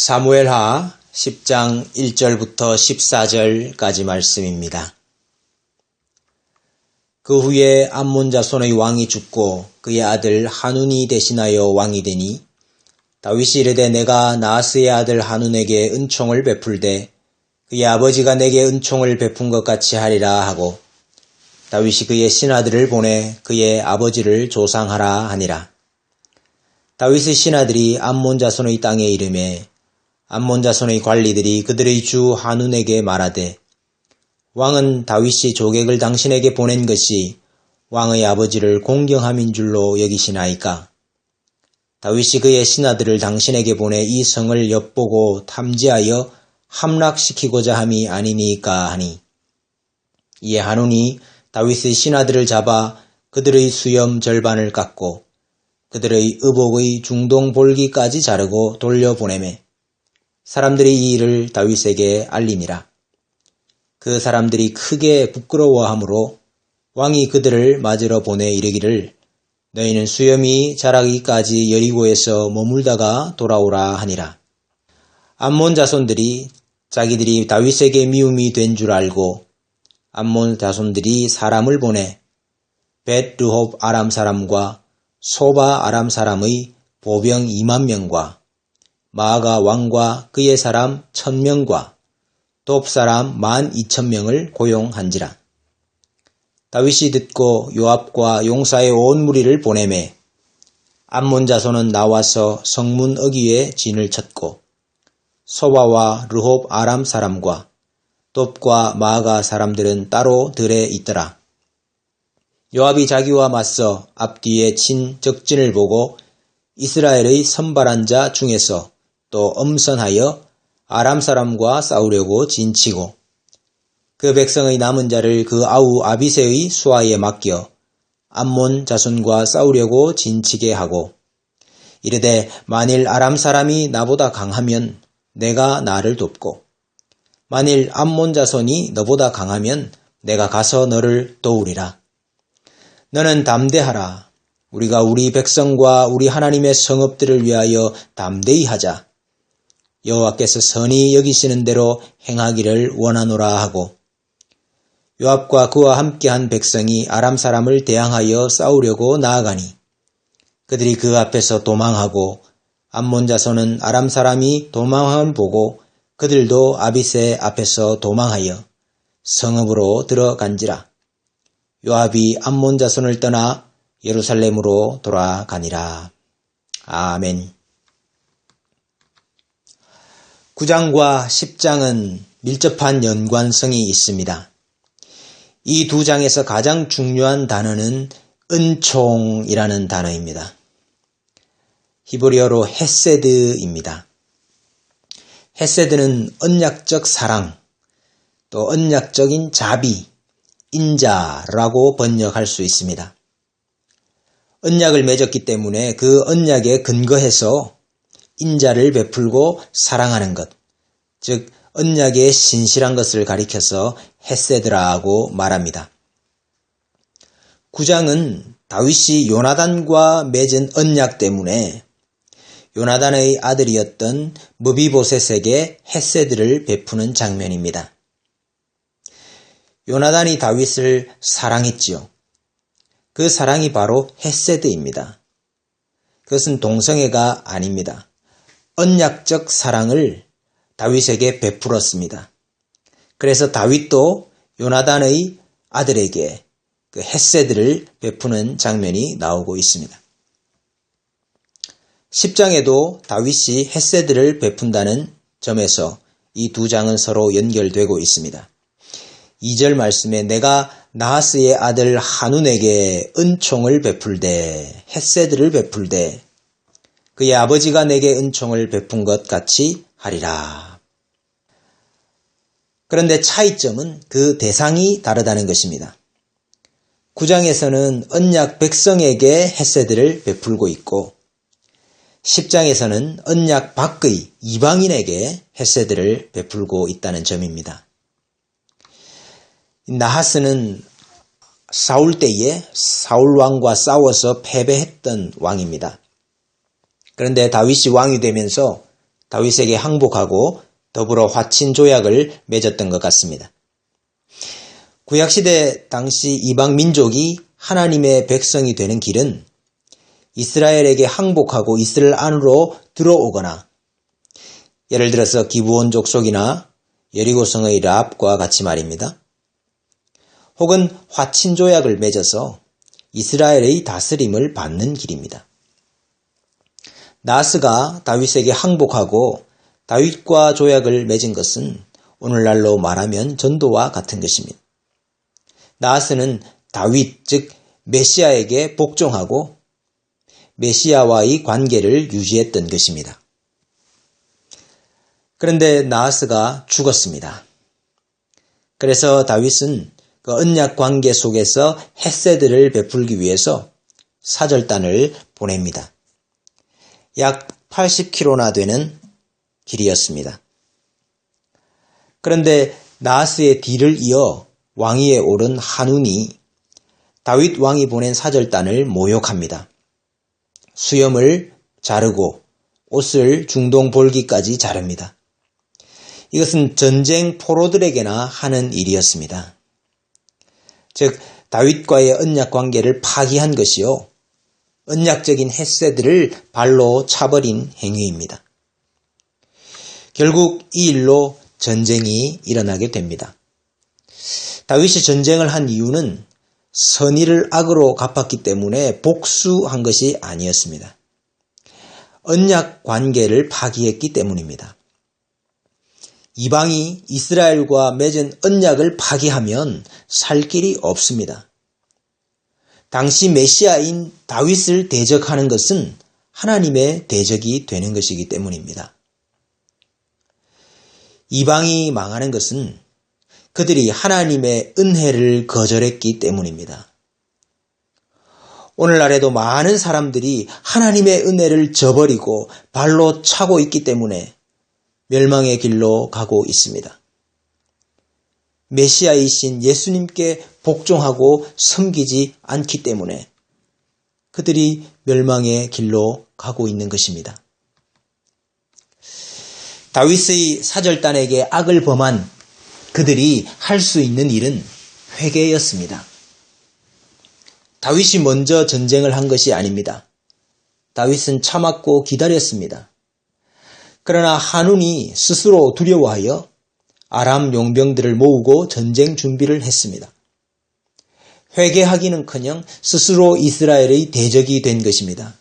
사무엘하 10장 1절부터 14절까지 말씀입니다. 그 후에 암몬 자손의 왕이 죽고 그의 아들 하눈이 대신하여 왕이 되니 다윗이 이르되 내가 나하스의 아들 하눈에게 은총을 베풀되 그의 아버지가 내게 은총을 베푼 것 같이 하리라 하고 다윗이 그의 신하들을 보내 그의 아버지를 조상하라 하니라. 다윗의 신하들이 암몬 자손의 땅에 이르매 암몬 자손의 관리들이 그들의 주 하눈에게 말하되 왕은 다윗이 조객을 당신에게 보낸 것이 왕의 아버지를 공경함인 줄로 여기시나이까? 다윗이 그의 신하들을 당신에게 보내 이 성을 엿보고 탐지하여 함락시키고자 함이 아니니까 하니 이에 하눈이 다윗의 신하들을 잡아 그들의 수염 절반을 깎고 그들의 의복의 중동 볼기까지 자르고 돌려보내매 사람들이 이 일을 다윗에게 알리니라. 그 사람들이 크게 부끄러워하므로 왕이 그들을 맞으러 보내 이르기를 너희는 수염이 자라기까지 여리고에서 머물다가 돌아오라 하니라. 암몬 자손들이 자기들이 다윗에게 미움이 된 줄 알고 암몬 자손들이 사람을 보내 벳르홉 아람 사람과 소바 아람 사람의 보병 2만 명과 마아가 왕과 그의 사람 1000명과 돕 사람 12,000명을 고용한지라. 다윗이 듣고 요압과 용사의 온 무리를 보내매 암몬 자손은 나와서 성문 어귀에 진을 쳤고 소바와 르홉 아람 사람과 돕과 마아가 사람들은 따로 들에 있더라. 요압이 자기와 맞서 앞뒤에 친 적진을 보고 이스라엘의 선발한 자 중에서 또 엄선하여 아람 사람과 싸우려고 진치고 그 백성의 남은 자를 그 아우 아비새의 수하에 맡겨 암몬 자손과 싸우려고 진치게 하고 이르되 만일 아람 사람이 나보다 강하면 내가 나를 돕고 만일 암몬 자손이 너보다 강하면 내가 가서 너를 도우리라. 너는 담대하라. 우리가 우리 백성과 우리 하나님의 성읍들을 위하여 담대히 하자. 여호와께서 선히 여기시는 대로 행하기를 원하노라 하고 요압과 그와 함께한 백성이 아람 사람을 대항하여 싸우려고 나아가니 그들이 그 앞에서 도망하고 암몬 자손은 아람 사람이 도망함을 보고 그들도 아비새 앞에서 도망하여 성읍으로 들어간지라. 요압이 암몬 자손을 떠나 예루살렘으로 돌아가니라. 아멘. 9장과 10장은 밀접한 연관성이 있습니다. 이 두 장에서 가장 중요한 단어는 은총이라는 단어입니다. 히브리어로 헤세드입니다. 헤세드는 언약적 사랑, 또 언약적인 자비, 인자라고 번역할 수 있습니다. 언약을 맺었기 때문에 그 언약에 근거해서 인자를 베풀고 사랑하는 것, 즉 언약의 신실한 것을 가리켜서 헤세드라고 말합니다. 9장은 다윗이 요나단과 맺은 언약 때문에 요나단의 아들이었던 무비보셋에게 헤세드를 베푸는 장면입니다. 요나단이 다윗을 사랑했지요. 그 사랑이 바로 헤세드입니다. 그것은 동성애가 아닙니다. 언약적 사랑을 다윗에게 베풀었습니다. 그래서 다윗도 요나단의 아들에게 그 헤세드를 베푸는 장면이 나오고 있습니다. 10장에도 다윗이 헤세드를 베푼다는 점에서 이 두 장은 서로 연결되고 있습니다. 2절 말씀에 내가 나하스의 아들 하눈에게 은총을 베풀되 헤세드를 베풀되 그의 아버지가 내게 은총을 베푼 것 같이 하리라. 그런데 차이점은 그 대상이 다르다는 것입니다. 9장에서는 언약 백성에게 헤세드를 베풀고 있고 10장에서는 언약 밖의 이방인에게 헤세드를 베풀고 있다는 점입니다. 나하스는 사울 때에 사울 왕과 싸워서 패배했던 왕입니다. 그런데 다윗이 왕이 되면서 다윗에게 항복하고 더불어 화친 조약을 맺었던 것 같습니다. 구약시대 당시 이방 민족이 하나님의 백성이 되는 길은 이스라엘에게 항복하고 이스라엘 안으로 들어오거나, 예를 들어서 기브온 족속이나 여리고성의 라합과 같이 말입니다. 혹은 화친 조약을 맺어서 이스라엘의 다스림을 받는 길입니다. 나하스가 다윗에게 항복하고 다윗과 조약을 맺은 것은 오늘날로 말하면 전도와 같은 것입니다. 나하스는 다윗, 즉 메시아에게 복종하고 메시아와의 관계를 유지했던 것입니다. 그런데 나하스가 죽었습니다. 그래서 다윗은 그 언약 관계 속에서 헤세드를 베풀기 위해서 사절단을 보냅니다. 약 80km나 되는 길이었습니다. 그런데 나하스의 뒤를 이어 왕위에 오른 한운이 다윗 왕이 보낸 사절단을 모욕합니다. 수염을 자르고 옷을 중동 볼기까지 자릅니다. 이것은 전쟁 포로들에게나 하는 일이었습니다. 즉 다윗과의 언약 관계를 파기한 것이요, 언약적인 헤세드를 발로 차버린 행위입니다. 결국 이 일로 전쟁이 일어나게 됩니다. 다윗이 전쟁을 한 이유는 선의를 악으로 갚았기 때문에 복수한 것이 아니었습니다. 언약 관계를 파기했기 때문입니다. 이방이 이스라엘과 맺은 언약을 파기하면 살 길이 없습니다. 당시 메시아인 다윗을 대적하는 것은 하나님의 대적이 되는 것이기 때문입니다. 이방이 망하는 것은 그들이 하나님의 은혜를 거절했기 때문입니다. 오늘날에도 많은 사람들이 하나님의 은혜를 저버리고 발로 차고 있기 때문에 멸망의 길로 가고 있습니다. 메시아이신 예수님께 복종하고 섬기지 않기 때문에 그들이 멸망의 길로 가고 있는 것입니다. 다윗의 사절단에게 악을 범한 그들이 할 수 있는 일은 회개였습니다. 다윗이 먼저 전쟁을 한 것이 아닙니다. 다윗은 참았고 기다렸습니다. 그러나 한운이 스스로 두려워하여 아람 용병들을 모으고 전쟁 준비를 했습니다. 회개하기는커녕 스스로 이스라엘의 대적이 된 것입니다.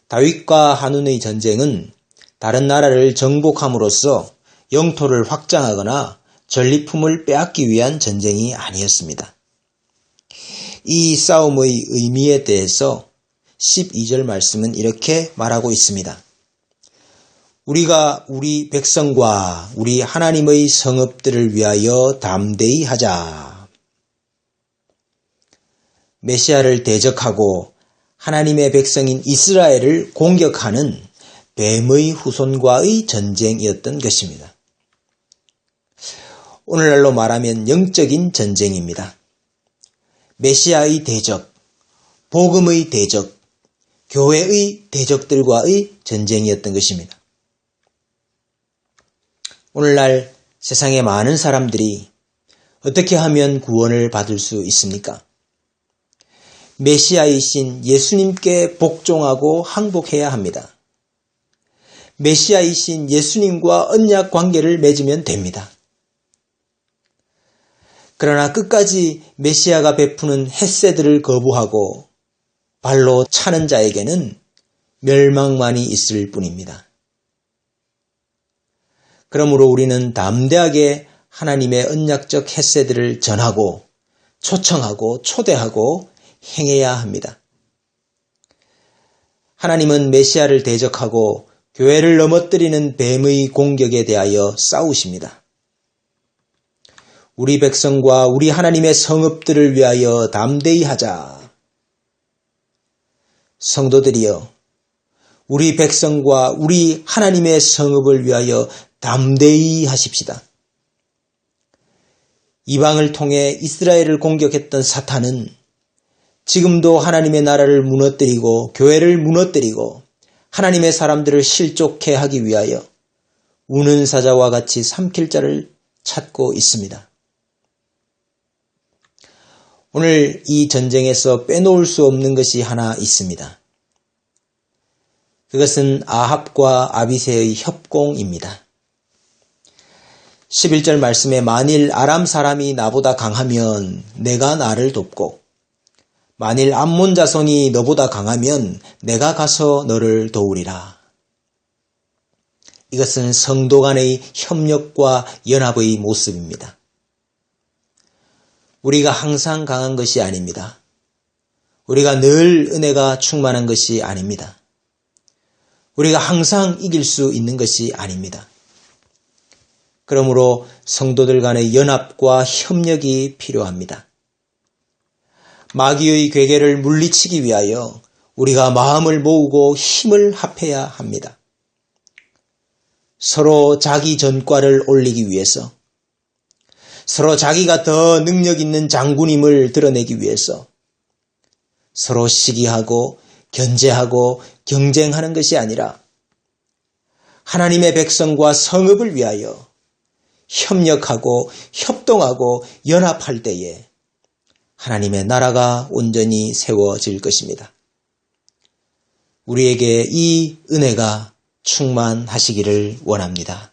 다윗과 한운의 전쟁은 다른 나라를 정복함으로써 영토를 확장하거나 전리품을 빼앗기 위한 전쟁이 아니었습니다. 이 싸움의 의미에 대해서 12절 말씀은 이렇게 말하고 있습니다. 우리가 우리 백성과 우리 하나님의 성읍들을 위하여 담대히 하자. 메시아를 대적하고 하나님의 백성인 이스라엘을 공격하는 뱀의 후손과의 전쟁이었던 것입니다. 오늘날로 말하면 영적인 전쟁입니다. 메시아의 대적, 복음의 대적, 교회의 대적들과의 전쟁이었던 것입니다. 오늘날 세상의 많은 사람들이 어떻게 하면 구원을 받을 수 있습니까? 메시아이신 예수님께 복종하고 항복해야 합니다. 메시아이신 예수님과 언약 관계를 맺으면 됩니다. 그러나 끝까지 메시아가 베푸는 헤세드를 거부하고 발로 차는 자에게는 멸망만이 있을 뿐입니다. 그러므로 우리는 담대하게 하나님의 언약적 헤세드를 전하고 초청하고 초대하고 행해야 합니다. 하나님은 메시아를 대적하고 교회를 넘어뜨리는 뱀의 공격에 대하여 싸우십니다. 우리 백성과 우리 하나님의 성읍들을 위하여 담대히 하자. 성도들이여, 우리 백성과 우리 하나님의 성읍을 위하여 담대히 하십시다. 이방을 통해 이스라엘을 공격했던 사탄은 지금도 하나님의 나라를 무너뜨리고 교회를 무너뜨리고 하나님의 사람들을 실족해 하기 위하여 우는 사자와 같이 삼킬 자를 찾고 있습니다. 오늘 이 전쟁에서 빼놓을 수 없는 것이 하나 있습니다. 그것은 아합과 아비새의 협공입니다. 11절 말씀에 만일 아람 사람이 나보다 강하면 내가 나를 돕고 만일 암몬 자손이 너보다 강하면 내가 가서 너를 도우리라. 이것은 성도 간의 협력과 연합의 모습입니다. 우리가 항상 강한 것이 아닙니다. 우리가 늘 은혜가 충만한 것이 아닙니다. 우리가 항상 이길 수 있는 것이 아닙니다. 그러므로 성도들 간의 연합과 협력이 필요합니다. 마귀의 괴계를 물리치기 위하여 우리가 마음을 모으고 힘을 합해야 합니다. 서로 자기 전과를 올리기 위해서, 서로 자기가 더 능력 있는 장군임을 드러내기 위해서 서로 시기하고 견제하고 경쟁하는 것이 아니라 하나님의 백성과 성읍을 위하여 협력하고 협동하고 연합할 때에 하나님의 나라가 온전히 세워질 것입니다. 우리에게 이 은혜가 충만하시기를 원합니다.